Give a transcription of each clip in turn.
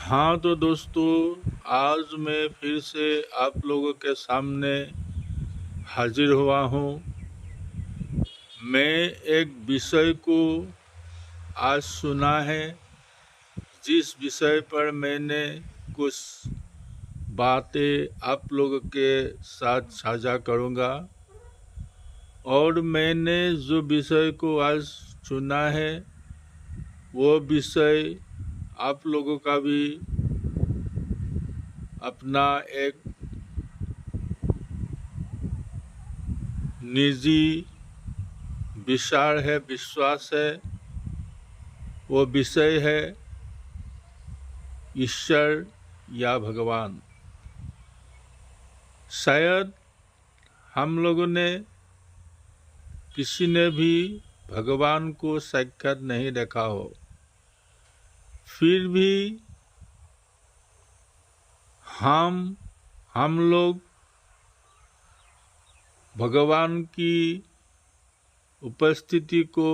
हाँ तो दोस्तों, आज मैं फिर से आप लोगों के सामने हाजिर हुआ हूँ। मैं एक विषय को आज सुना है, जिस विषय पर मैंने कुछ बातें आप लोगों के साथ साझा करूँगा। और मैंने जो विषय को आज चुना है वो विषय आप लोगों का भी अपना एक निजी विचार है, विश्वास है। वो विषय है ईश्वर या भगवान। शायद हम लोगों ने किसी ने भी भगवान को साक्षात नहीं देखा हो, फिर भी हम लोग भगवान की उपस्थिति को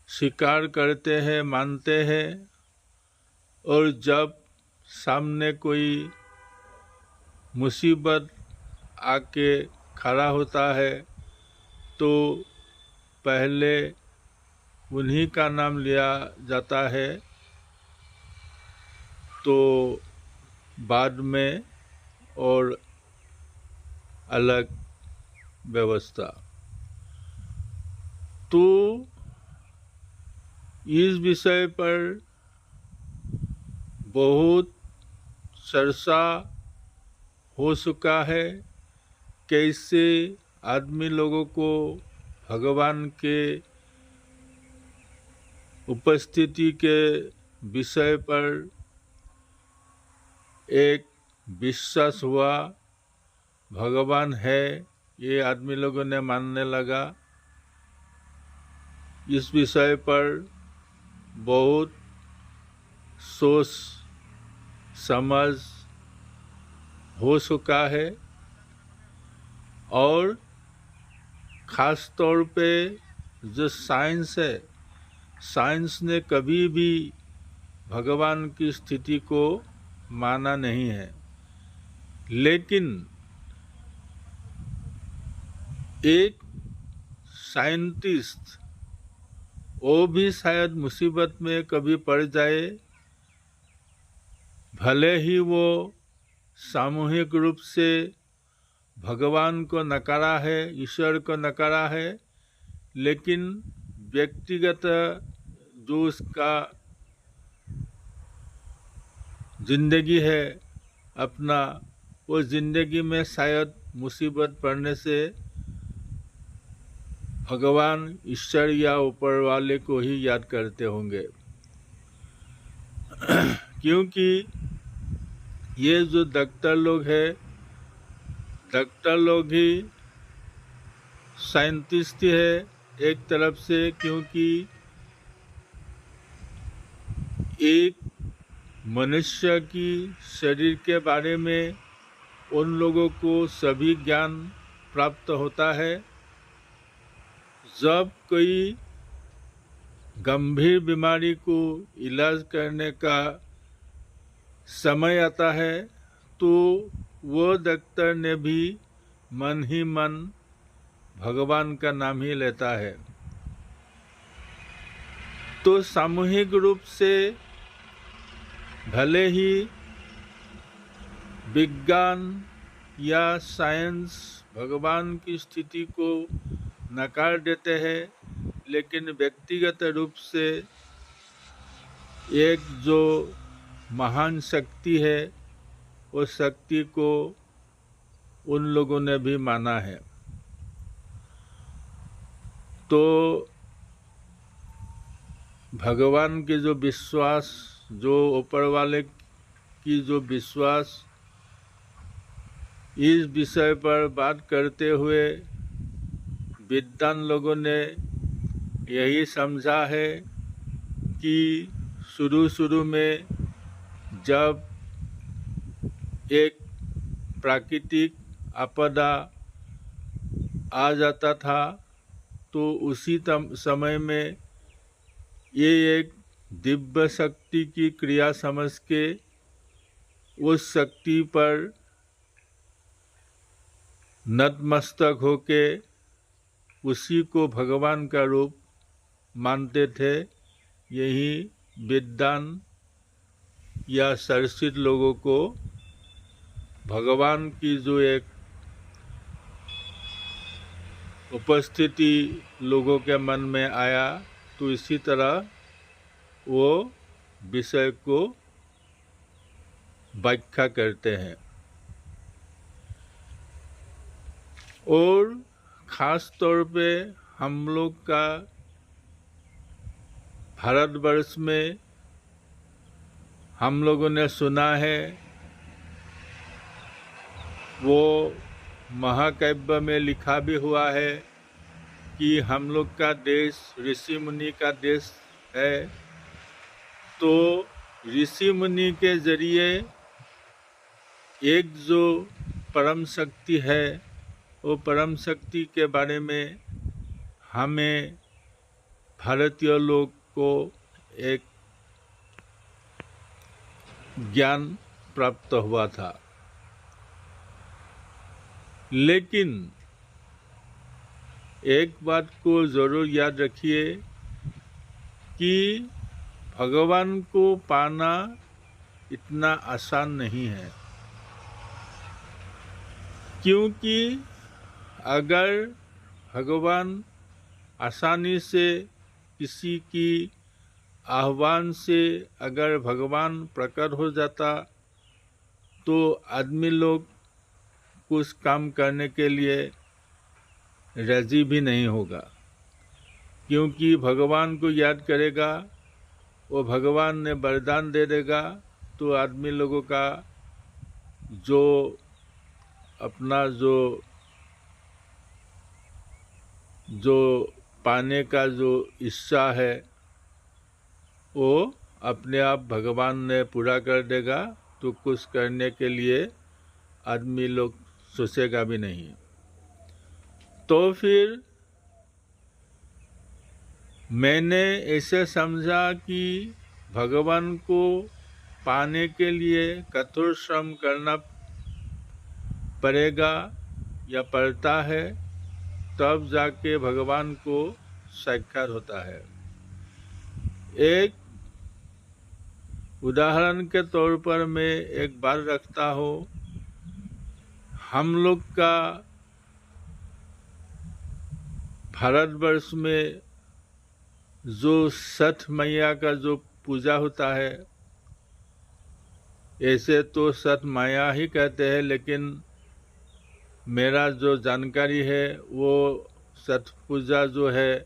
स्वीकार करते हैं, मानते हैं। और जब सामने कोई मुसीबत आके खड़ा होता है तो पहले उन्हीं का नाम लिया जाता है, तो बाद में और अलग व्यवस्था। तो इस विषय पर बहुत चर्चा हो चुका है, कैसे आदमी लोगों को भगवान के उपस्थिति के विषय पर एक विश्वास हुआ, भगवान है ये आदमी लोगों ने मानने लगा। इस विषय पर बहुत सोच समझ हो चुका है। और ख़ास तौर पे जो साइंस है, साइंस ने कभी भी भगवान की स्थिति को माना नहीं है। लेकिन एक साइंटिस्ट वो भी शायद मुसीबत में कभी पड़ जाए, भले ही वो सामूहिक रूप से भगवान को नकारा है, ईश्वर को नकारा है, लेकिन व्यक्तिगत जो उसका जिंदगी है अपना, वो जिंदगी में शायद मुसीबत पड़ने से भगवान, ईश्वर या ऊपर वाले को ही याद करते होंगे। क्योंकि ये जो डॉक्टर लोग हैं, डॉक्टर लोग ही साइंटिस्ट है एक तरफ से, क्योंकि एक मनुष्य की शरीर के बारे में उन लोगों को सभी ज्ञान प्राप्त होता है। जब कोई गंभीर बीमारी को इलाज करने का समय आता है तो वो डॉक्टर ने भी मन ही मन भगवान का नाम ही लेता है। तो सामूहिक रूप से भले ही विज्ञान या साइंस भगवान की स्थिति को नकार देते हैं, लेकिन व्यक्तिगत रूप से एक जो महान शक्ति है, उस शक्ति को उन लोगों ने भी माना है। तो भगवान के जो विश्वास, जो ऊपर वाले की जो विश्वास, इस विषय पर बात करते हुए विद्वान लोगों ने यही समझा है कि शुरू में जब एक प्राकृतिक आपदा आ जाता था तो उसी समय में ये एक दिव्य शक्ति की क्रिया समझ के उस शक्ति पर नतमस्तक होके उसी को भगवान का रूप मानते थे। यही विद्वान या सरसित लोगों को भगवान की जो एक उपस्थिति लोगों के मन में आया, तो इसी तरह वो विषय को व्याख्या करते हैं। और ख़ास तौर पे हम लोग का भारतवर्ष में हम लोगों ने सुना है, वो महाकाव्य में लिखा भी हुआ है कि हम लोग का देश ऋषि मुनि का देश है। तो ऋषि मुनि के जरिए एक जो परम शक्ति है, वो परम शक्ति के बारे में हमें भारतीय लोग को एक ज्ञान प्राप्त हुआ था। लेकिन एक बात को ज़रूर याद रखिए कि भगवान को पाना इतना आसान नहीं है, क्योंकि अगर भगवान आसानी से किसी की आह्वान से अगर भगवान प्रकट हो जाता, तो आदमी लोग कुछ काम करने के लिए राजी भी नहीं होगा। क्योंकि भगवान को याद करेगा, वो भगवान ने वरदान दे देगा, तो आदमी लोगों का जो अपना जो पाने का जो इच्छा है, वो अपने आप भगवान ने पूरा कर देगा। तो कुछ करने के लिए आदमी लोग सोचेगा भी नहीं। तो फिर मैंने ऐसे समझा कि भगवान को पाने के लिए कठोर श्रम करना पड़ेगा या पड़ता है, तब जाके भगवान को साक्षात होता है। एक उदाहरण के तौर पर मैं एक बात रखता हूँ। हम लोग का भारतवर्ष में जो छठ मैया का जो पूजा होता है, ऐसे तो छठ मैया ही कहते हैं, लेकिन मेरा जो जानकारी है वो छठ पूजा जो है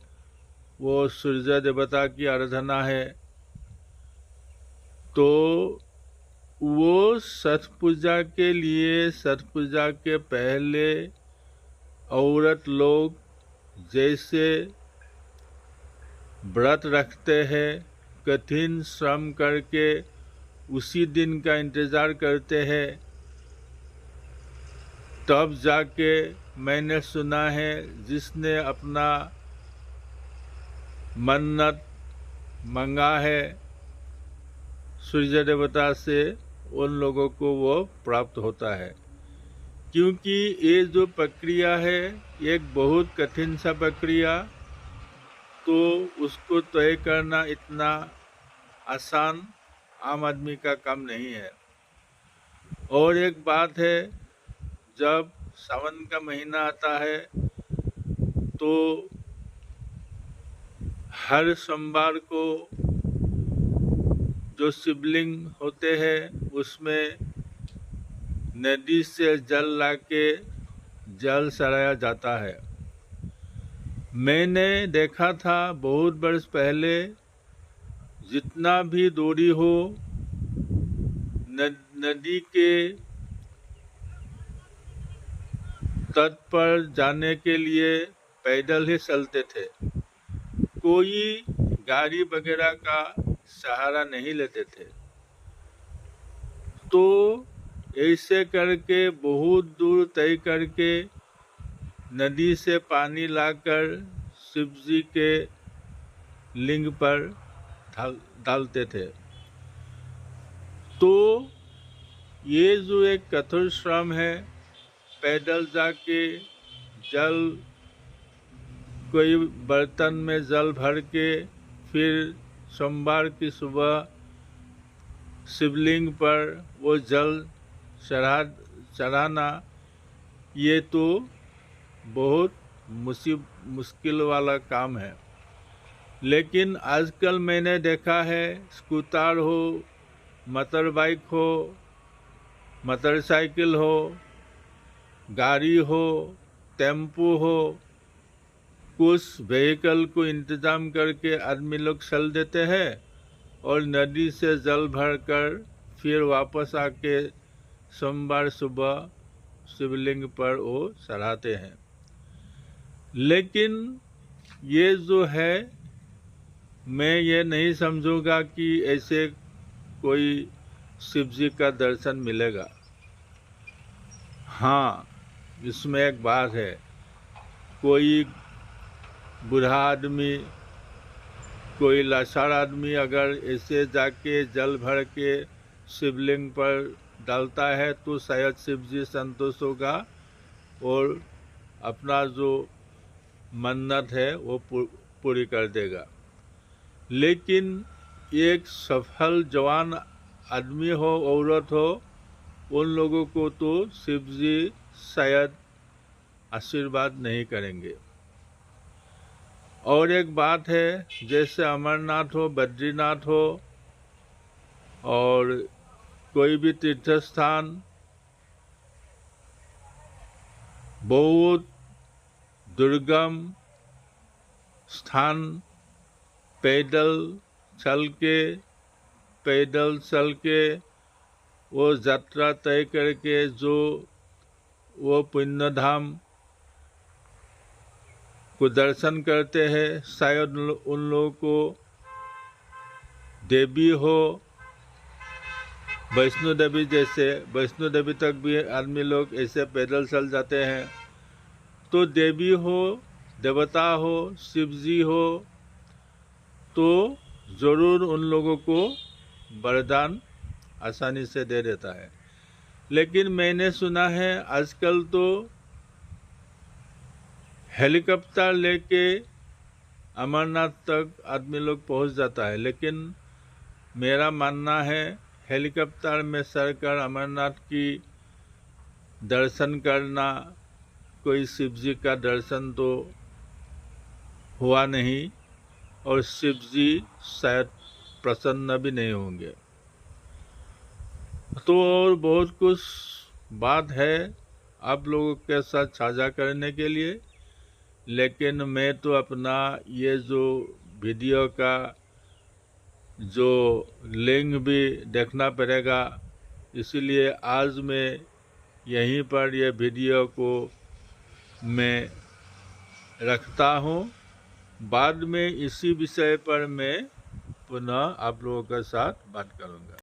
वो सूर्य देवता की आराधना है। तो वो छठ पूजा के लिए, छठ पूजा के पहले औरत लोग जैसे व्रत रखते हैं, कठिन श्रम करके उसी दिन का इंतज़ार करते हैं, तब जाके मैंने सुना है जिसने अपना मन्नत मंगा है सूर्य देवता से, उन लोगों को वो प्राप्त होता है। क्योंकि ये जो प्रक्रिया है एक बहुत कठिन सा प्रक्रिया, तो उसको तय करना इतना आसान आम आदमी का काम नहीं है। और एक बात है, जब सावन का महीना आता है तो हर सोमवार को जो शिवलिंग होते हैं उसमें नदी से जल लाके जल चढ़ाया जाता है। मैंने देखा था बहुत वर्ष पहले, जितना भी दूरी हो नदी के तट पर जाने के लिए पैदल ही चलते थे, कोई गाड़ी वगैरह का सहारा नहीं लेते थे। तो ऐसे करके बहुत दूर तय करके नदी से पानी लाकर शिव जी के लिंग पर डालते थे। तो ये जो एक कठोर श्रम है, पैदल जाके जल, कोई बर्तन में जल भर के फिर सोमवार की सुबह शिवलिंग पर वो जल चढ़ाना, ये तो बहुत मुश्किल वाला काम है। लेकिन आजकल मैंने देखा है, स्कूटर हो, मोटर बाइक हो, मोटरसाइकिल हो, गाड़ी हो, टेम्पो हो, कुछ व्हीकल को इंतजाम करके आदमी लोग चल देते हैं और नदी से जल भरकर फिर वापस आके सोमवार सुबह शिवलिंग पर वो चढ़ाते हैं। लेकिन ये जो है, मैं ये नहीं समझूंगा कि ऐसे कोई शिव जी का दर्शन मिलेगा। हाँ, इसमें एक बात है, कोई बूढ़ा आदमी, कोई लाचार आदमी अगर ऐसे जाके जल भर के शिवलिंग पर डालता है तो शायद शिव जी संतुष्ट होगा और अपना जो मन्नत है वो पूरी कर देगा। लेकिन एक सफल जवान आदमी हो, औरत हो, उन लोगों को तो शिव जी शायद आशीर्वाद नहीं करेंगे। और एक बात है, जैसे अमरनाथ हो, बद्रीनाथ हो और कोई भी तीर्थ स्थान, बहुत दुर्गम स्थान, पैदल चल के वो यात्रा तय करके जो वो पुण्य धाम को दर्शन करते हैं, शायद उन लोगों को देवी हो, वैष्णो देवी जैसे, वैष्णो देवी तक भी आदमी लोग ऐसे पैदल चल जाते हैं। तो देवी हो, देवता हो, शिव जी हो, तो ज़रूर उन लोगों को वरदान आसानी से दे देता है। लेकिन मैंने सुना है आजकल तो हेलीकॉप्टर लेके अमरनाथ तक आदमी लोग पहुंच जाता है। लेकिन मेरा मानना है, हेलीकॉप्टर में चढ़कर अमरनाथ की दर्शन करना, कोई शिव जी का दर्शन तो हुआ नहीं और शिव जी शायद प्रसन्न भी नहीं होंगे। तो और बहुत कुछ बात है आप लोगों के साथ साझा करने के लिए, लेकिन मैं तो अपना ये जो वीडियो का जो लिंक भी देखना पड़ेगा, इसीलिए आज मैं यहीं पर ये वीडियो को मैं रखता हूँ। बाद में इसी विषय पर मैं पुनः आप लोगों के साथ बात करूँगा।